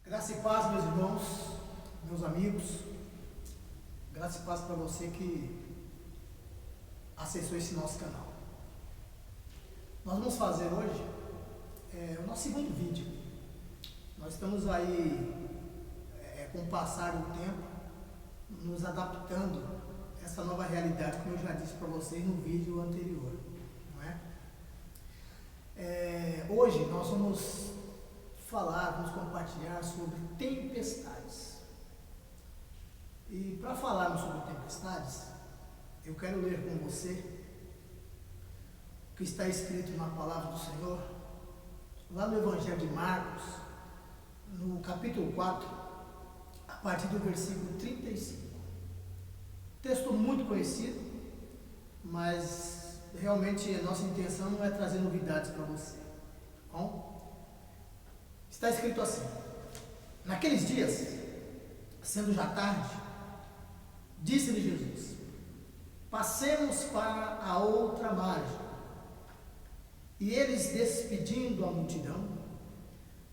Graça e paz, meus irmãos, meus amigos. Graça e paz para você que acessou esse nosso canal. Nós vamos fazer hoje o nosso segundo vídeo. Nós estamos aí, com o passar do tempo, nos adaptando a essa nova realidade, como eu já disse para vocês no vídeo anterior. Não é? Hoje nós vamos compartilhar sobre tempestades. E para falarmos sobre tempestades, eu quero ler com você o que está escrito na palavra do Senhor, lá no Evangelho de Marcos, no capítulo 4, a partir do versículo 35. Texto muito conhecido, mas realmente a nossa intenção não é trazer novidades para você. Bom? Está escrito assim: naqueles dias, sendo já tarde, disse-lhe Jesus: passemos para a outra margem. E eles, despedindo a multidão,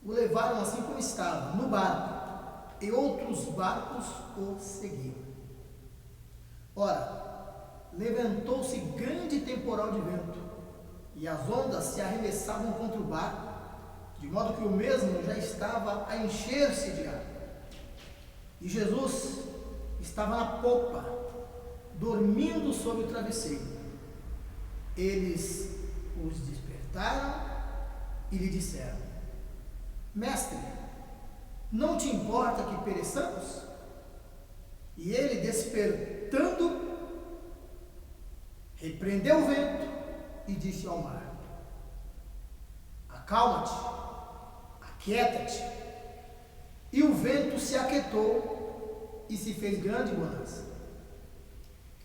o levaram assim como estava, no barco, e outros barcos o seguiam. Ora, levantou-se grande temporal de vento, e as ondas se arremessavam contra o barco, de modo que o mesmo já estava a encher-se de água. E Jesus estava na popa, dormindo sobre o travesseiro. Eles os despertaram e lhe disseram: Mestre, não te importa que pereçamos? E ele, despertando, repreendeu o vento e disse ao mar: acalma-te, aquieta-te. E o vento se aquietou e se fez grande bonança.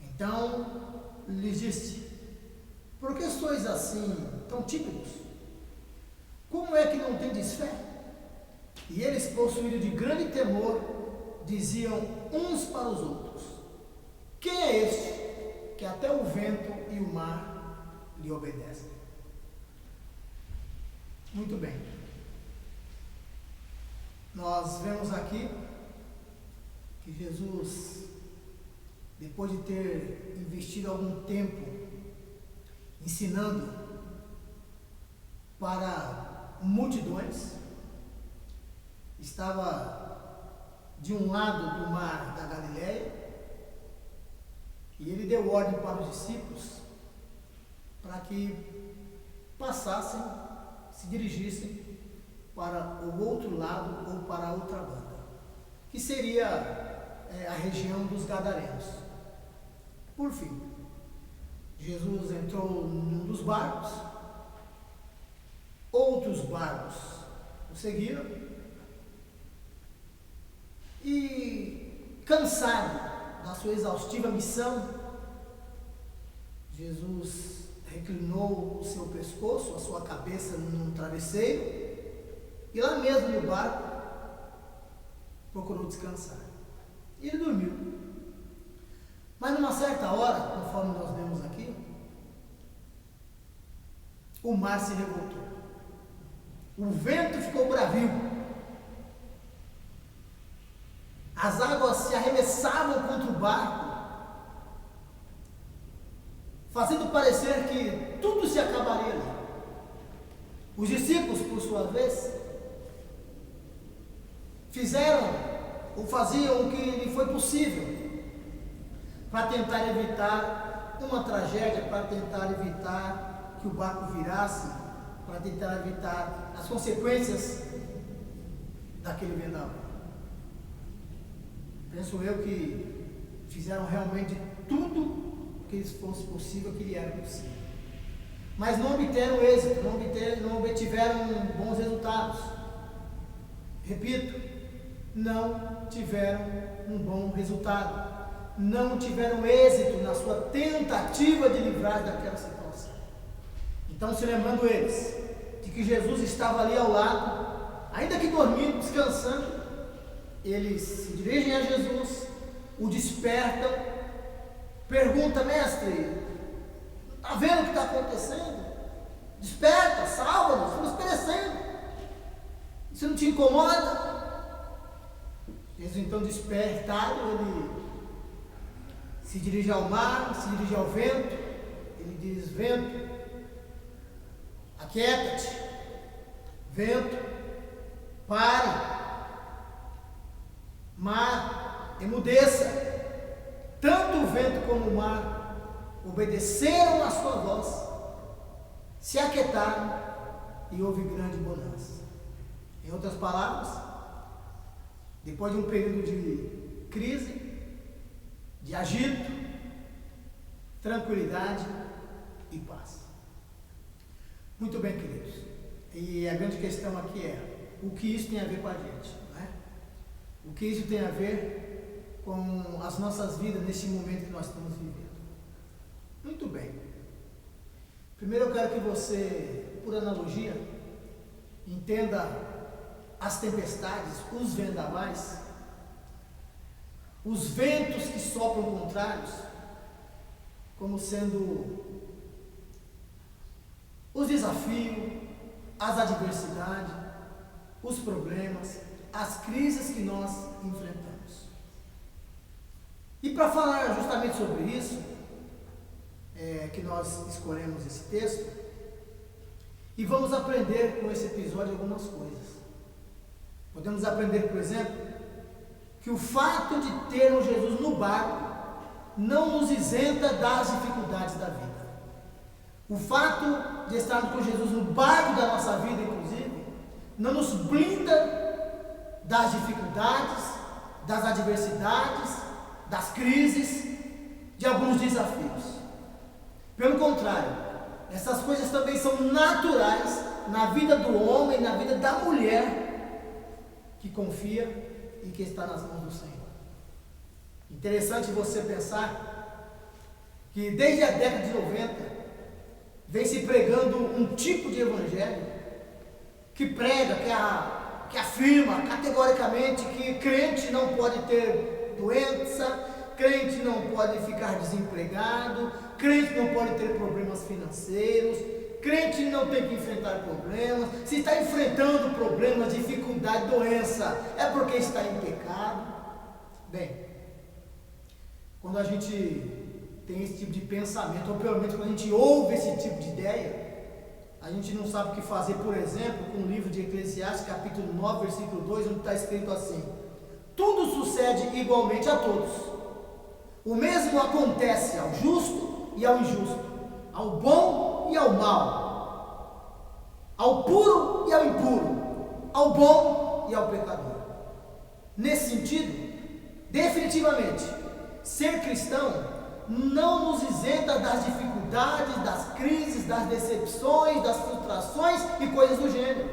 Então lhes disse: por que sois assim tão tímidos? Como é que não tendes fé? E eles, possuídos de grande temor, diziam uns para os outros: quem é este que até o vento e o mar lhe obedecem? Muito bem. Nós vemos aqui que Jesus, depois de ter investido algum tempo ensinando para multidões, estava de um lado do mar da Galileia, e ele deu ordem para os discípulos para que passassem, se dirigissem para o outro lado ou para a outra banda, que seria a região dos Gadarenos. Por fim, Jesus entrou num dos barcos, outros barcos o seguiram, e, cansado da sua exaustiva missão, Jesus reclinou o seu pescoço, a sua cabeça num travesseiro, e lá mesmo no barco procurou descansar. E ele dormiu. Mas numa certa hora, conforme nós vemos aqui, o mar se revoltou. O vento ficou bravio. As águas se arremessavam contra o barco, fazendo parecer que tudo se acabaria ali. Os discípulos, por sua vez, faziam o que lhe foi possível para tentar evitar uma tragédia, para tentar evitar que o barco virasse, para tentar evitar as consequências daquele vendaval. Penso eu que fizeram realmente tudo que lhes fosse possível, que lhe era possível. Mas não obtiveram êxito, não obtiveram bons resultados. Repito, não tiveram um bom resultado. Não tiveram êxito na sua tentativa de livrar daquela situação. Então, se lembrando eles de que Jesus estava ali ao lado, ainda que dormindo, descansando, eles se dirigem a Jesus, o despertam, perguntam: mestre, está vendo o que está acontecendo? Desperta, salva-nos, estamos perecendo. Isso não te incomoda? Jesus, então, despertado, ele se dirige ao mar, se dirige ao vento. Ele diz: vento, aquieta-te. Vento, pare. Mar, emudeça. Tanto o vento como o mar obedeceram à sua voz, se aquietaram e houve grande bonança. Em outras palavras, depois de um período de crise, de agito, tranquilidade e paz. Muito bem, queridos. E a grande questão aqui é: o que isso tem a ver com a gente? Não é? O que isso tem a ver com as nossas vidas nesse momento que nós estamos vivendo? Muito bem. Primeiro eu quero que você, por analogia, entenda as tempestades, os vendavais, os ventos que sopram contrários, como sendo os desafios, as adversidades, os problemas, as crises que nós enfrentamos. E para falar justamente sobre isso, que nós escolhemos esse texto, e vamos aprender com esse episódio algumas coisas. Podemos aprender, por exemplo, que o fato de termos Jesus no barco não nos isenta das dificuldades da vida. O fato de estarmos com Jesus no barco da nossa vida, inclusive, não nos blinda das dificuldades, das adversidades, das crises, de alguns desafios. Pelo contrário, essas coisas também são naturais na vida do homem, na vida da mulher que confia e que está nas mãos do Senhor. Interessante você pensar que desde a década de 90 vem se pregando um tipo de evangelho que prega, que afirma categoricamente que crente não pode ter doença, crente não pode ficar desempregado, crente não pode ter problemas financeiros, crente não tem que enfrentar problemas. Se está enfrentando problemas, dificuldade, doença, é porque está em pecado. Bem, quando a gente tem esse tipo de pensamento, ou pelo menos quando a gente ouve esse tipo de ideia, a gente não sabe o que fazer, por exemplo, com o livro de Eclesiastes, capítulo 9, versículo 2, onde está escrito assim: tudo sucede igualmente a todos. O mesmo acontece ao justo e ao injusto, ao bom e ao mau, ao puro e ao impuro, ao bom e ao pecador. Nesse sentido, definitivamente, ser cristão não nos isenta das dificuldades, das crises, das decepções, das frustrações e coisas do gênero.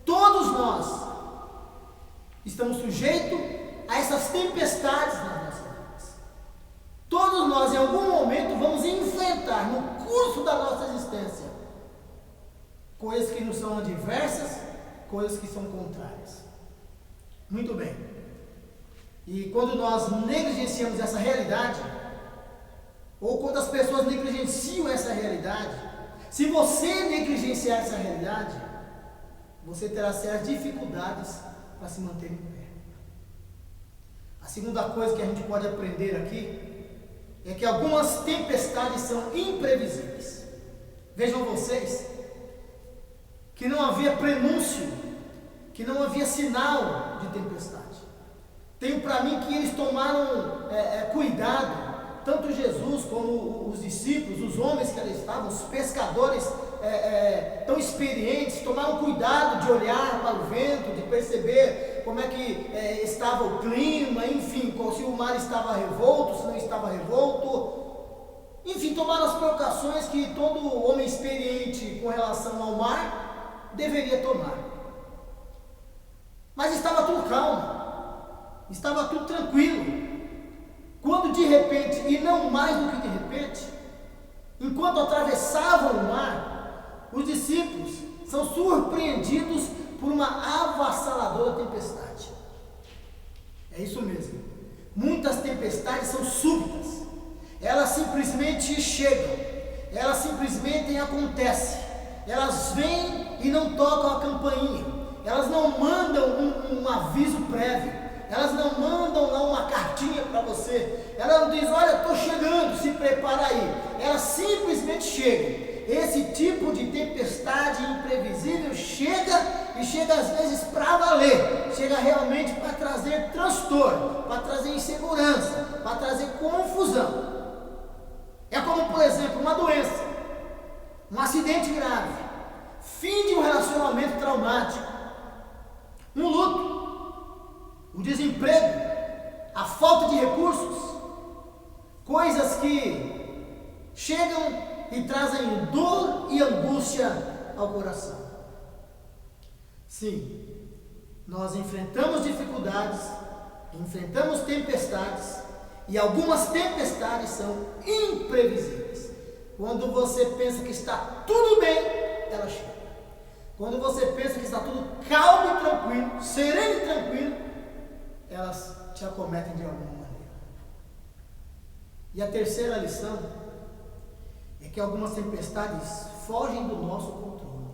Todos nós estamos sujeitos a essas tempestades nas nossas vidas. Todos nós, em algum momento, vamos enfrentar no curso da nossa existência coisas que nos são adversas, coisas que são contrárias. Muito bem. E quando nós negligenciamos essa realidade, ou quando as pessoas negligenciam essa realidade, se você negligenciar essa realidade, você terá sérias dificuldades para se manter em pé. A segunda coisa que a gente pode aprender aqui é que algumas tempestades são imprevisíveis. Vejam vocês que não havia prenúncio, que não havia sinal de tempestade. Tenho para mim que eles tomaram cuidado, tanto Jesus como os discípulos, os homens que ali estavam, os pescadores tão experientes, tomaram cuidado de olhar para o vento, de perceber como é que estava o clima, enfim, se o mar estava revolto, se não estava revolto. Enfim, tomaram as precauções que todo homem experiente com relação ao mar deveria tomar. Mas estava tudo calmo, estava tudo tranquilo. Quando de repente, e não mais do que de repente, enquanto atravessavam o mar, os discípulos são surpreendidos por uma avassaladora tempestade. É isso mesmo. Muitas tempestades são súbitas. Elas simplesmente chegam. Elas simplesmente acontecem. Elas vêm e não tocam a campainha. Elas não mandam um aviso prévio. Elas não mandam lá uma cartinha para você. Elas não dizem, olha, estou chegando, se prepara aí. Elas simplesmente chegam. Esse tipo de tempestade imprevisível chega e chega às vezes para valer. Chega realmente para trazer transtorno, para trazer insegurança, para trazer confusão. É como, por exemplo, uma doença, um acidente grave, fim de um relacionamento traumático, um luto, o desemprego, a falta de recursos, coisas que chegam e trazem dor e angústia ao coração. Sim, nós enfrentamos dificuldades, enfrentamos tempestades, e algumas tempestades são imprevisíveis. Quando você pensa que está tudo bem, ela chega. Quando você pensa que está tudo calmo e tranquilo, sereno e tranquilo, elas te acometem de alguma maneira. E a terceira lição é que algumas tempestades fogem do nosso controle.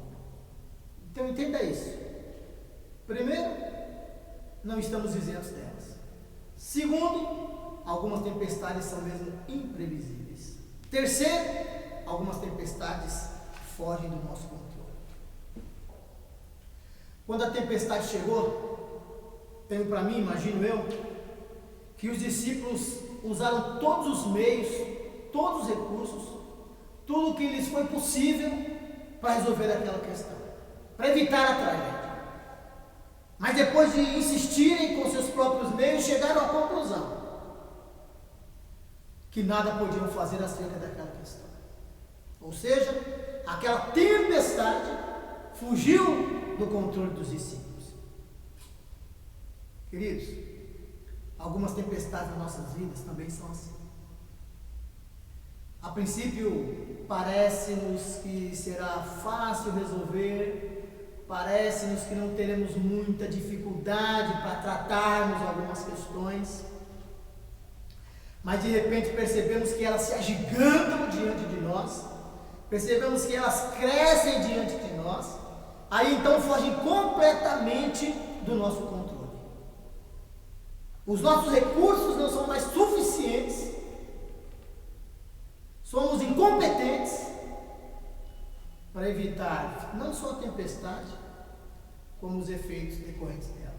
Então entenda isso. Primeiro, não estamos isentos delas. Segundo, algumas tempestades são mesmo imprevisíveis. Terceiro, algumas tempestades fogem do nosso controle. Quando a tempestade chegou, tenho para mim, imagino eu, que os discípulos usaram todos os meios, todos os recursos, tudo que lhes foi possível para resolver aquela questão, para evitar a tragédia. Mas depois de insistirem com seus próprios meios, chegaram à conclusão que nada podiam fazer acerca daquela questão. Ou seja, aquela tempestade fugiu do controle dos discípulos. Queridos, algumas tempestades nas nossas vidas também são assim. A princípio, parece-nos que será fácil resolver, parece-nos que não teremos muita dificuldade para tratarmos algumas questões, mas de repente percebemos que elas se agigantam diante de nós, percebemos que elas crescem diante de nós, aí então fogem completamente do nosso controle. Os nossos recursos não são mais suficientes, somos incompetentes para evitar não só a tempestade, como os efeitos decorrentes dela.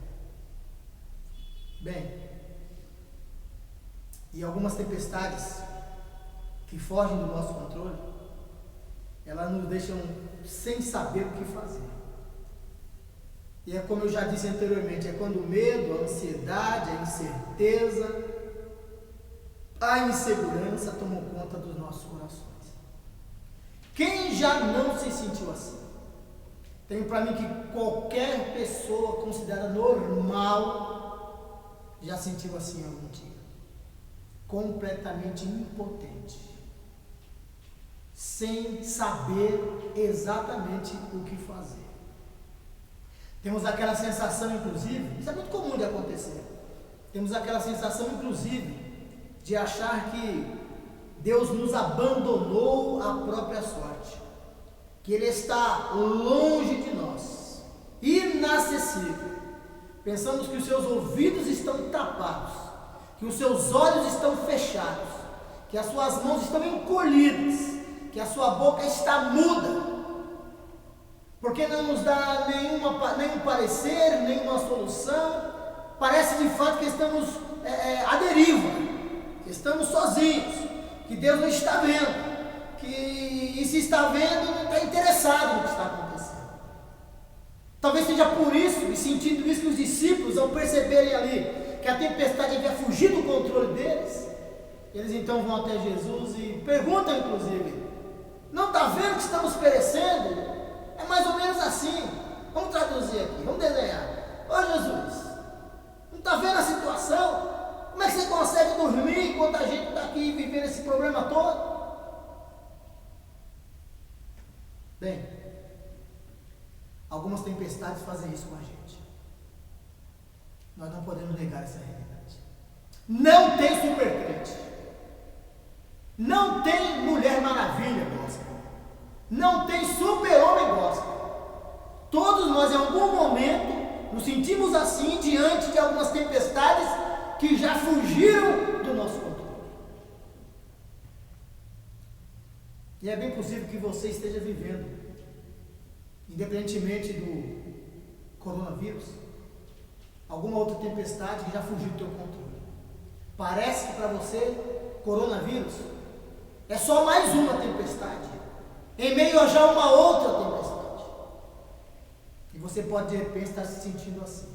Bem, e algumas tempestades que fogem do nosso controle, elas nos deixam sem saber o que fazer. E é como eu já disse anteriormente, é quando o medo, a ansiedade, a incerteza, a insegurança tomam conta dos nossos corações. Quem já não se sentiu assim? Tenho para mim que qualquer pessoa considerada normal já sentiu assim algum dia. Completamente impotente, sem saber exatamente o que fazer. Temos aquela sensação, inclusive, isso é muito comum de acontecer, temos aquela sensação, inclusive, de achar que Deus nos abandonou à própria sorte, que Ele está longe de nós, inacessível. Pensamos que os seus ouvidos estão tapados, que os seus olhos estão fechados, que as suas mãos estão encolhidas, que a sua boca está muda, porque não nos dá nenhum parecer, nenhuma solução. Parece de fato que estamos à deriva, que estamos sozinhos, que Deus não está vendo, e se está vendo, não está interessado no que está acontecendo. Talvez seja por isso, e sentindo isso, que os discípulos, ao perceberem ali que a tempestade havia fugido do controle deles, eles então vão até Jesus e perguntam, inclusive, não está vendo que estamos perecendo? É mais ou menos assim. Vamos traduzir aqui, vamos desenhar. Ô Jesus, não está vendo a situação? Como é que você consegue dormir enquanto a gente está aqui vivendo esse problema todo? Bem, algumas tempestades fazem isso com a gente. Nós não podemos negar essa realidade. Não tem supercrente. Não tem mulher maravilha gospel. Não tem super-homem gospel. Todos nós, em algum momento, nos sentimos assim diante de algumas tempestades que já fugiram do nosso controle. E é bem possível que você esteja vivendo, independentemente do coronavírus, alguma outra tempestade que já fugiu do teu controle. Parece que para você, coronavírus é só mais uma tempestade, em meio a já uma outra tempestade. E você pode de repente estar se sentindo assim.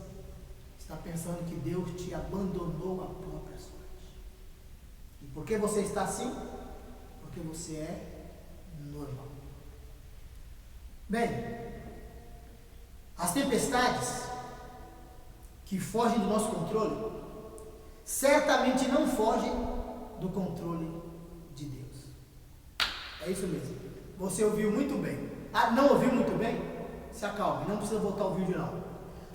Está pensando que Deus te abandonou a própria sorte. E por que você está assim? Porque você é normal. Bem, as tempestades que fogem do nosso controle certamente não fogem do controle de Deus. É isso mesmo. Você ouviu muito bem. Ah, não ouviu muito bem? Se acalme, não precisa voltar o vídeo não.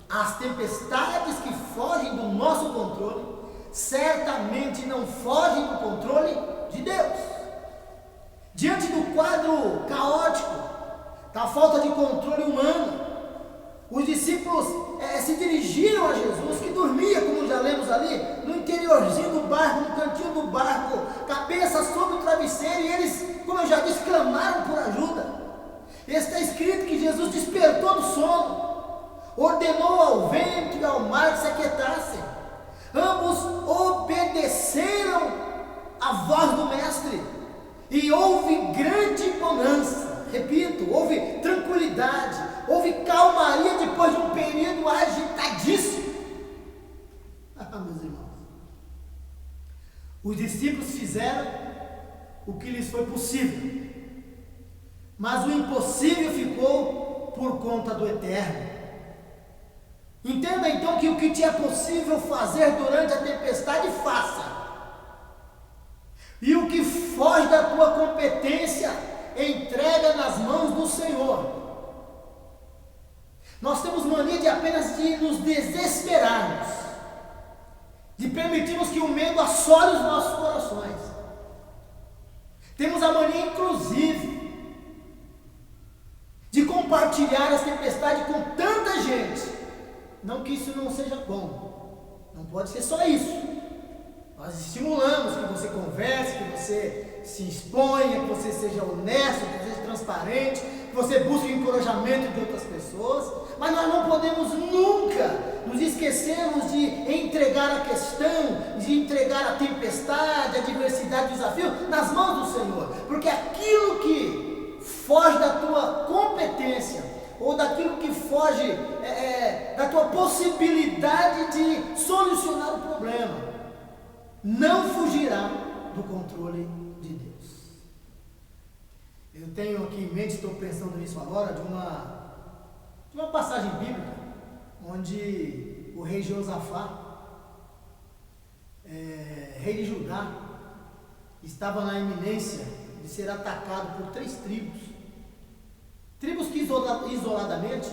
As tempestades que fogem do nosso controle certamente não fogem do controle de Deus. Diante do quadro caótico, da falta de controle humano, os discípulos se dirigiram a Jesus, que dormia, como já lemos ali, no interiorzinho do barco, no cantinho do barco, cabeça sobre o travesseiro, e eles, como eu já disse, clamaram por ajuda. Está escrito que Jesus despertou do sono, ordenou ao vento e ao mar que se aquietassem. Ambos obedeceram à voz do Mestre, e houve grande bonança. Repito, houve tranquilidade, houve calmaria depois de um período agitadíssimo. Meus irmãos, os discípulos fizeram o que lhes foi possível, mas o impossível ficou por conta do Eterno. Entenda então que o que te é possível fazer durante a tempestade, faça. E o que foge da tua competência, entrega nas mãos do Senhor. Nós temos mania de apenas de nos desesperarmos, de permitirmos que o medo assole os nossos corações. Temos a mania, inclusive, de compartilhar as tempestades com tanta gente. Não que isso não seja bom, não pode ser só isso. Nós estimulamos que você converse, que você se exponha, que você seja honesto, que você seja transparente, que você busque o encorajamento de outras pessoas, mas nós não podemos nunca nos esquecermos de entregar a questão, de entregar a tempestade, a adversidade, o desafio nas mãos do Senhor, porque aquilo que foge da tua competência, ou daquilo que foge da tua possibilidade de solucionar o problema, não fugirá do controle de Deus. Eu tenho aqui em mente, estou pensando nisso agora, de uma passagem bíblica, onde o rei Josafá, rei de Judá, estava na iminência de ser atacado por 3 tribos. Tribos que isoladamente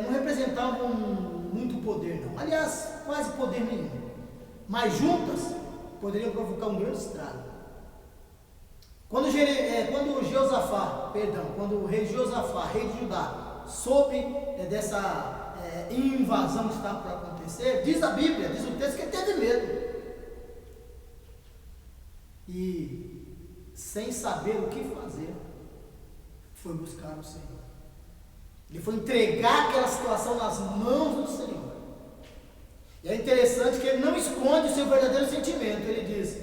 não representavam muito poder, não. Aliás, quase poder nenhum. Mas juntas poderiam provocar um grande estrago. Quando o rei Josafá, rei de Judá, soube dessa invasão que estava para acontecer, diz a Bíblia, diz o texto, que ele teve medo. E, sem saber o que fazer, foi buscar o Senhor. Ele foi entregar aquela situação nas mãos do Senhor. E é interessante que ele não esconde o seu verdadeiro sentimento. Ele diz: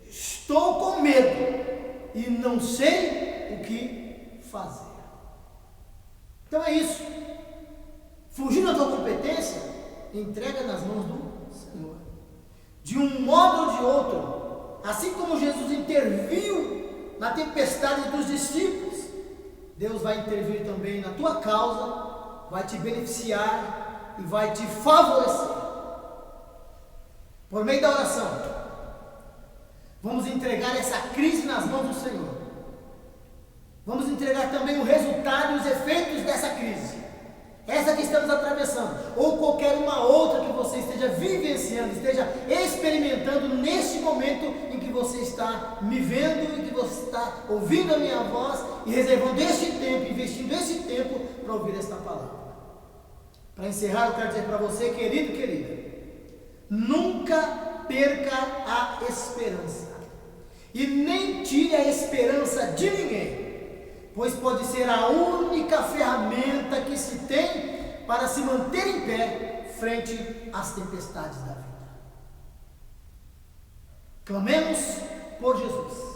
estou com medo e não sei o que fazer. Então é isso. Fugindo da tua competência, entrega nas mãos do Senhor. De um modo ou de outro, assim como Jesus interviu na tempestade dos discípulos, Deus vai intervir também na tua causa, vai te beneficiar e vai te favorecer. Por meio da oração, vamos entregar essa crise nas mãos do Senhor. Vamos entregar também o resultado e os efeitos dessa crise. essa que estamos atravessando, ou qualquer uma outra que você esteja vivenciando, esteja experimentando neste momento em que você está me vendo, em que você está ouvindo a minha voz e reservando este tempo, investindo esse tempo para ouvir esta palavra. Para encerrar, eu quero dizer para você, querido e querida, nunca perca a esperança e nem tire a esperança de ninguém, pois pode ser a única ferramenta que se tem para se manter em pé frente às tempestades da vida. Clamemos por Jesus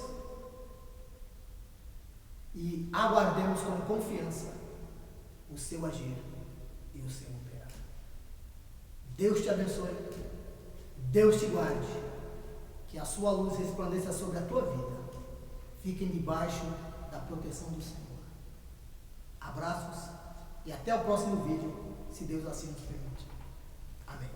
e aguardemos com confiança o seu agir e o seu operar. Deus te abençoe, Deus te guarde, que a sua luz resplandeça sobre a tua vida. Fiquem debaixo da proteção do Senhor. Abraços e até o próximo vídeo, se Deus assim nos permite. Amém.